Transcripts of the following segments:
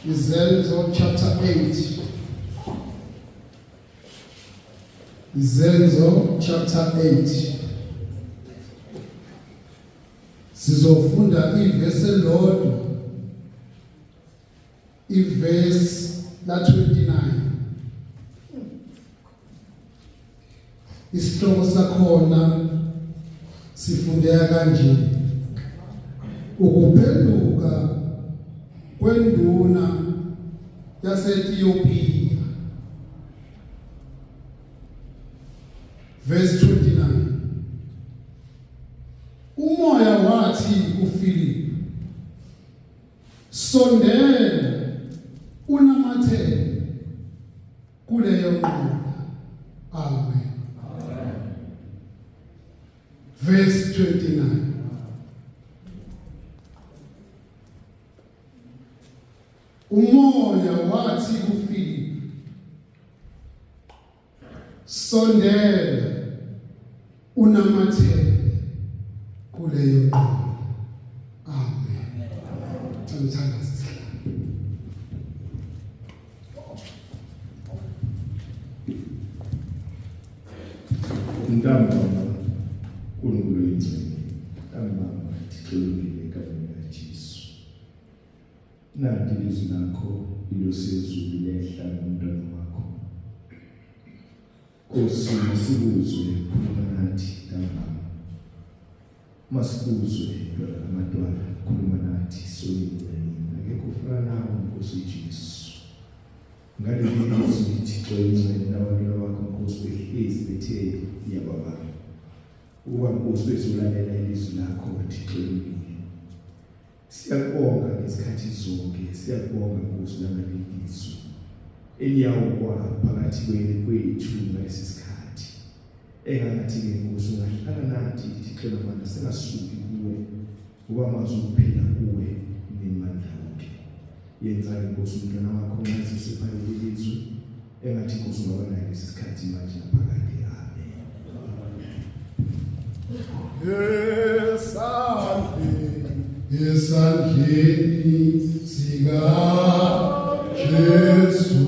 Izenzo chapter 8. Izenzo chapter 8. Sizofunda ivesi elodwa. Ivesi la 29. Isihloko sakhona sifundeka kanje: ukuphenduka kwenduna yaseEthiopia. Verse 29. Umoya wathi kuFilipi, sondela unamathele kuleyo nqola. Amen. Verse 29. Umoya wathi kuFilipi, sondela unamathele kuleyo nqola. Amen. Ngithandaza isihlalo. Ntamba uNkulunkulu ingcwele, amama thixolile egameni likaJesu. Nanti ilizwi lakho lilosezulu lehla ngomntwana wakho. Nkosi, masibuzwe khuluma nathi ntambama. Masibuzwe amadwala khuluma nathi soyini. Akekho ufana nawe Nkosi Jesu. Ngaleli lizwi Thixo ingcwele nabantwana bakho Nkosi behlezi bethe yababa. Uba Nkosi bezolalela ilizwi lakho Thixo ingcwele. Siyabonga ngesikhathi zonke, siyabonga Nkosi langaleli lizwi eliyawukwa phakathi kwethu ngalesi sikhathi. Engangathi-ke Nkosi ungahlala nathi Thixo namandla, singasuki kuwe uba amazwi okuphila kuwe nemandla onke. Yenza-ke Nkosi umntwana wakho nxa sesiphalele ilizwi, engathi Nkosi ungaba nayo lesi sikhathi manje naphakade. Amen. Esandleni sika Jesu,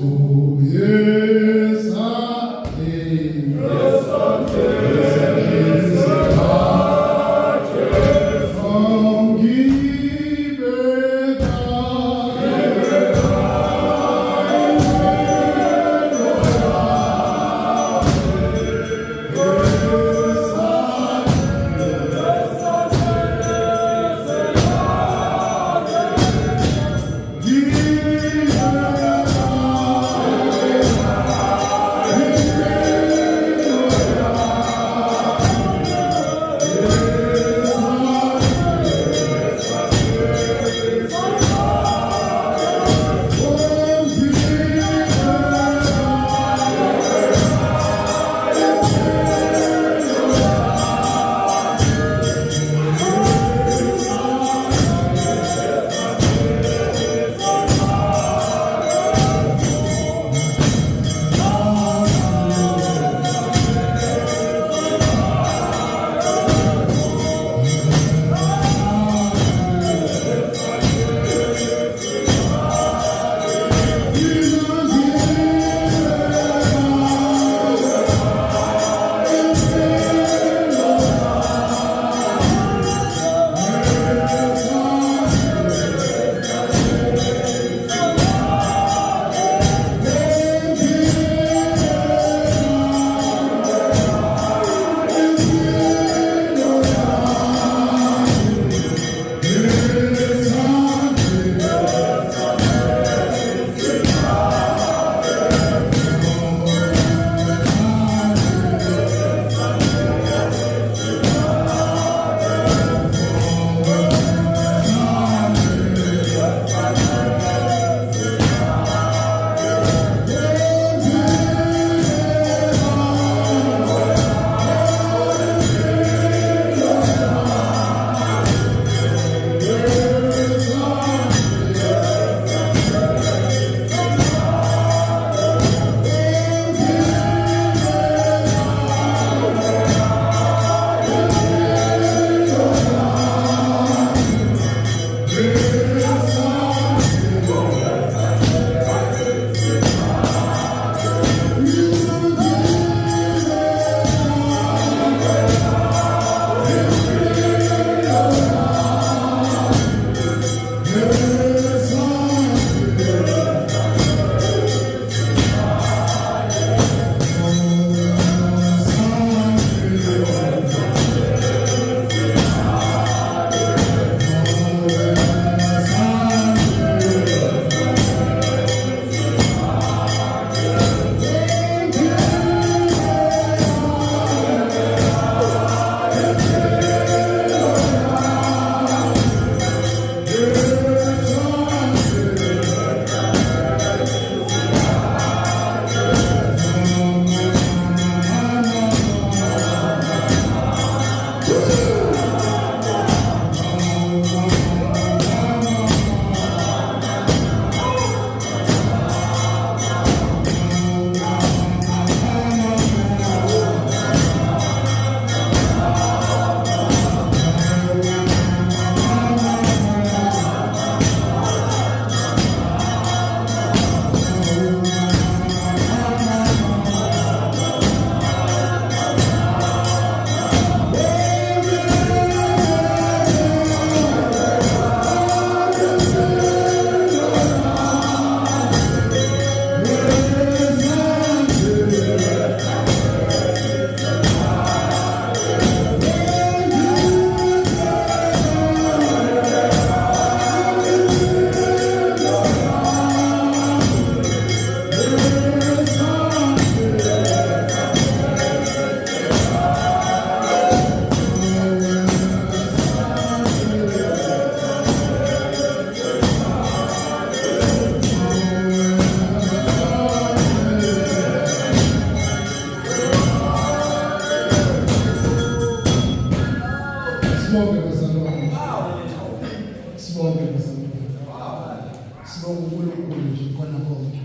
Sibonga uNkulunkulu nje khona konke.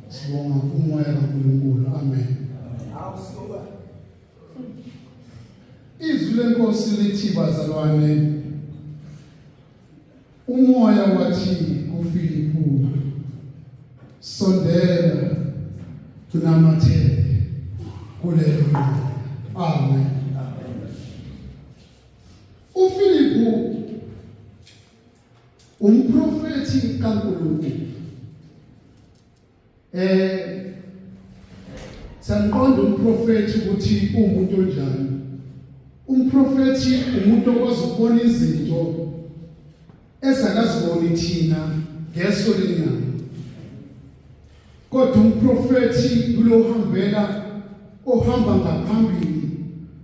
Sibonga umoya kaNkulunkulu. Amen. Izwi lenkosi lithi bazalwane, umoya wathi kuFilipu, sondela tunamathele kuleyo. Amen. uFilipu umprofeti kaNkulunkulu. Sanqonda umprofeti ukuthi umuntu onjani. Umprofeti umuntu okwazi ukubona izinto esakaziboni thina ngeso lenyama. Kodwa umprofeti ohamba ngaphambili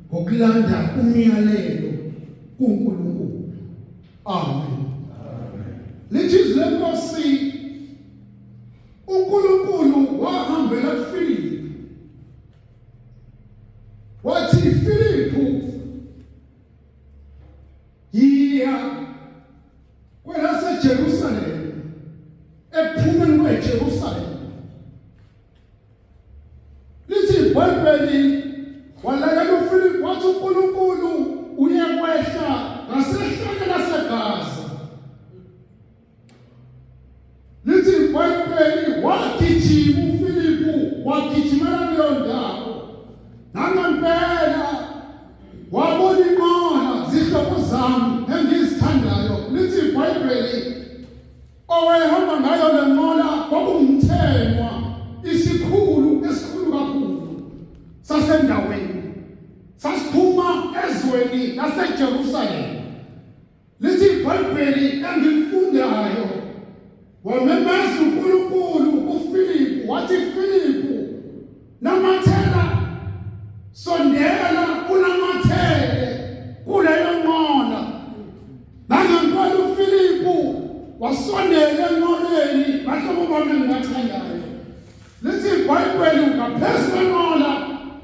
ngokulanda umyalelo kuNkulunkulu. Amen. Lithi izwi lenkosi, uNkulunkulu wahambela kuFilipu wathi, Filipu, yiya kwelaseJerusalema ephumeni kweJerusalema. Lithi iBhayibheli walakela uFilipu wathi uNkulunkulu uyekwehla ngasehlane laseGaza. Lithi iBhayibheli wagijima uFilipu, wagijimela kuleyo ndawo. Nangempela wabona inqola, zihlobo zami engizithandayo. Lithi iBhayibheli owayehamba ngayo le nqola kwakungumthengwa esikhulu kakhulu sasendaweni. Sasiphuma ezweni laseJerusalema. Lithi iBhayibheli engilifundayo, wamemeza uNkulunkulu kuFilipu wathi, Filipu, namathela, sondela unamathele kuleyo nqola. Nangempela uFilipu wasondela enqoleni, bahlobo bami engibathandayo. Lithi iBhayibheli ngaphezu kwenqola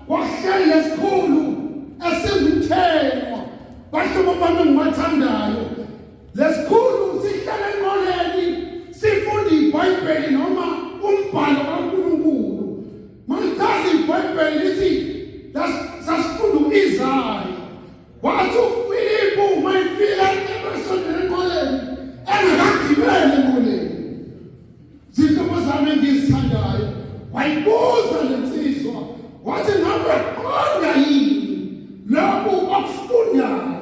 kwahleli lesikhulu esingumthengwa. Bahlobo bami engibathandayo, lesikhulu sihlala enqoleni sifunda iBhayibheli noma umbhalo kaNkulunkulu. Malikazi iBhayibheli lithi sasifunda uIsaya. Wathi uFilipu mayifika ebesondela enqoleni engakagibeli enqoleni. Zihlobo zami engizithandayo, wayibuza lensizwa wathi, ngabe qonda yini lokhu akufundayo?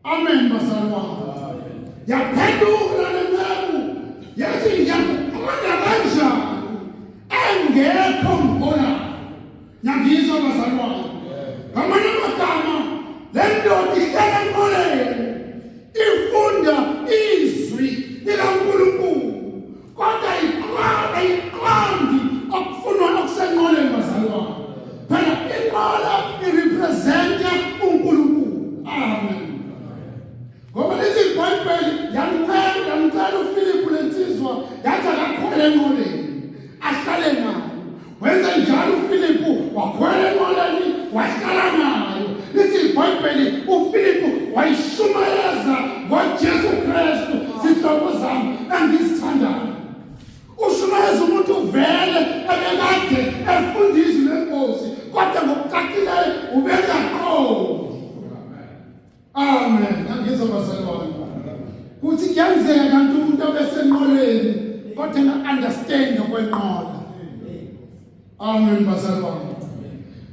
Amen bazalwane. Yaphendula le nceku yathi, ngiyakuqonda kanjani engekho ngibona. Ngiyizwa bazalwane. Ngamanye amagama, le ndoda ihlala enqoleni ifunda izwi likaNkulunkulu, kodwa ayiqondi okufunwa okusenqoleni bazalwane. Phela inqola irepresenta uNkulunkulu. Amen. Ngoba lithi iBhayibheli yamcela uFilipu lensizwa yathi akakhwele enqoleni ahlale nayo. Wenza njalo uFilipu wakhwela enqoleni wahlala nayo. Lithi iBhayibheli uFilipu wayishumayeza ngoJesu Kristu. Zihlobo zami engizithandayo, ushumayeza umuntu vele ebekade efunda izwi lenkosi, kodwa ngokucacileyo ubekaqondi. Amen. Angizwa bazalwane kuthi kuyenzeka kanti umuntu obesenqoleni kodwa enga-understand okwenqola. Amen bazalwane.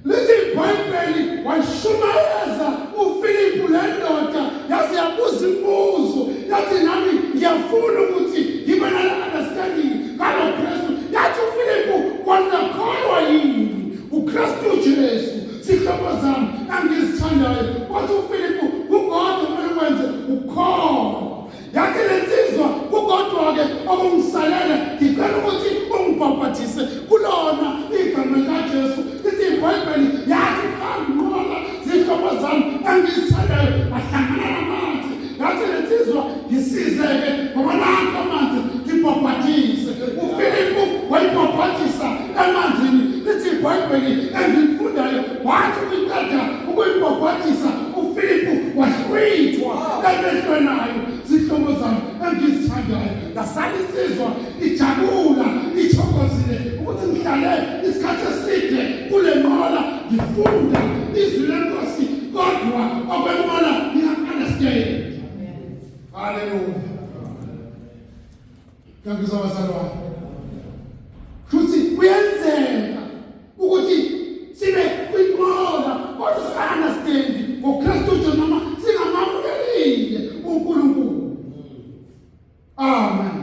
Lithi iBhayibheli wayishumayeza uFilipu le ndoda yaze yabuza imibuzo. Yathi nami ngiyafuna ukuthi ngibe nala-understanding ngalo Kristu. Yathi uFilipu, wanakholwa yini uKristu Jesu? Zihlobo zami engizithandayo, wathi uFilipu, kukodwa kumele wenze ukholwa. Yathi lensizwa, kukodwa-ke okungisalele ngicela ukuthi ungibhaphathise kulona igama likaJesu. Lithi iBhayibheli yathi phambi nqola, zihlobo zami engizithandayo, bahlangana namanzi. Yathi lensizwa, ngisize-ke ngoba nanku amanzi, ngibhaphathise. uFilipu wayibhaphathisa emanzini. Lithi iBhayibheli engilifundayo, wathi uqeda ukuyibhaphathisa uFilipu wahlwithwa emehlweni ayo. Zihlobo zami engizithandayo, ngasala insizwa ijabula ithokozile ukuthi ngihlale isikhathi eside kule nqola ngifunda izwi lenkosi kodwa okwenqola ngiya-understand. Haleluya. Ngiyabonga abazalwane. Futhi kuyenzeka ukuthi sibe kwinqola kodwa singa-understand ngoKristu Jesu noma singamamkelile uNkulunkulu. Amen.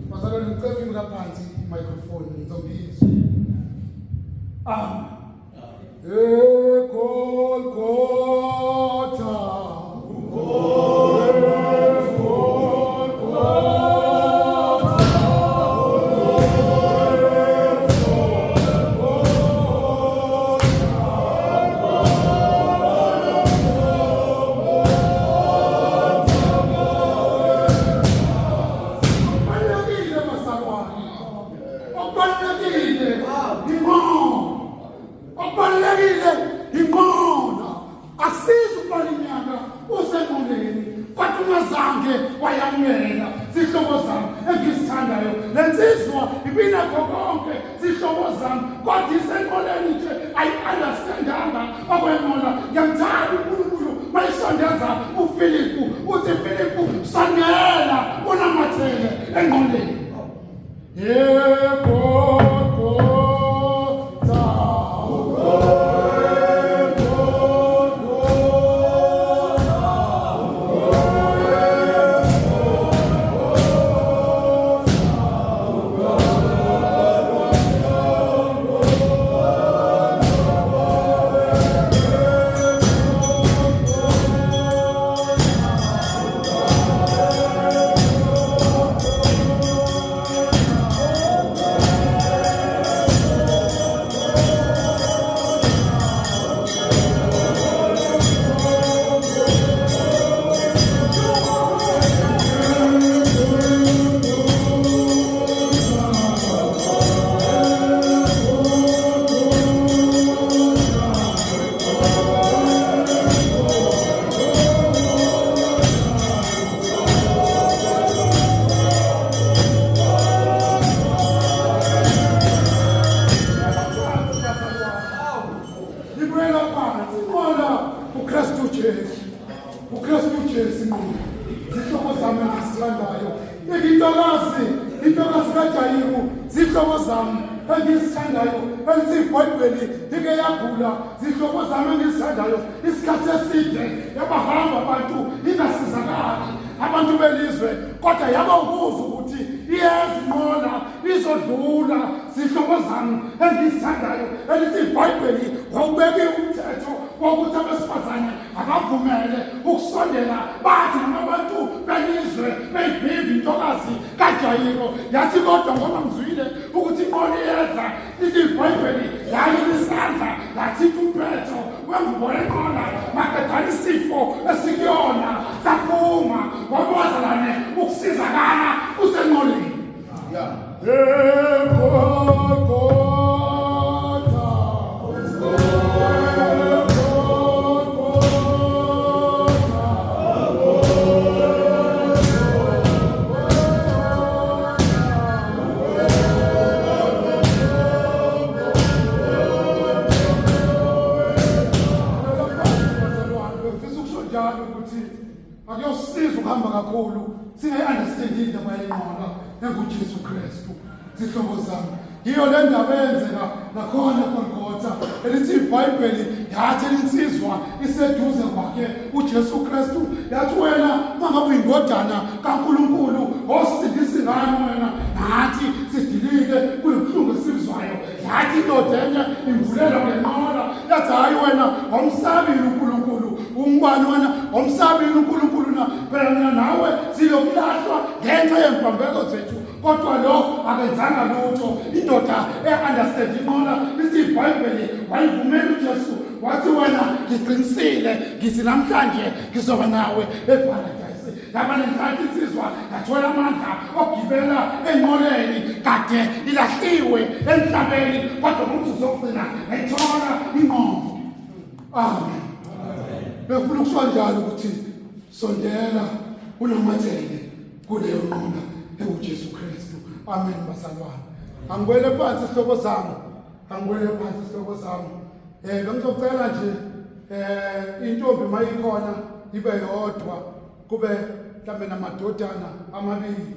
Bazalwane ngicela ngimla phansi i-microphone ngizobizwa. Amen. Golgotha. Yathi kodwa ngoba ngizwile ukuthi inqola iyeza ithi iBhayibheli yayilisandla yathi umphetho wengubo yenqola maqedana isifo esikuyona saphuma wabazalane ukusizakala usenqoleni. Akuyosiza ukuhamba kakhulu singayi-understanding indaba yenqola enguJesu Kristu. Zihlobo zami, yiyo le ndaba eyenzeka nakhona eGolgotha elithi iBhayibheli yathi insizwa iseduze kwakhe uJesu Kristu yathi wena mangabe uyindodana kaNkulunkulu osindisa ngani wena nathi sidilike kulobuhlungu esibuzwayo. Yathi indoda enye imvulelo ngenqola yathi hayi wena wamsabile uNkulunkulu umbani wena wamsabile uNkulunkulu na phela mina nawe silokulahlwa ngenxa yempambeko zethu. Kodwa lo akenzanga lutho. Indoda e-understand inqola lithi iBhayibheli wayivumela uJesu wathi wena ngiqinisile ngithi namhlanje ngizoba nawe eparadise. Yaba nenkathi insizwa yathola amandla okugibela enqoleni kade ilahliwe emhlabeni kodwa ngomzuzu wokugcina ethola inqola. Amen. Befuna ukusho njalo ukuthi sondela unamathele kuleyo nqola enguJesu Kristu. Amen bazalwane. Angibuyele phansi isihlobo sami. Angibuyele phansi isihlobo sami. Bengizocela nje intombi mayikhona ibe yodwa kube mhlambe namadodana amabili.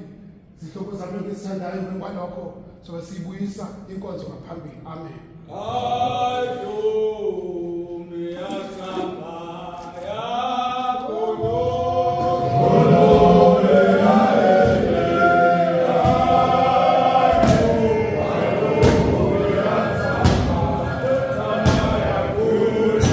Zihlobo zami ngisithandayo emva kwalokho sobe siyibuyisa inkonzo ngaphambili. Amen. Ayo, miyasa.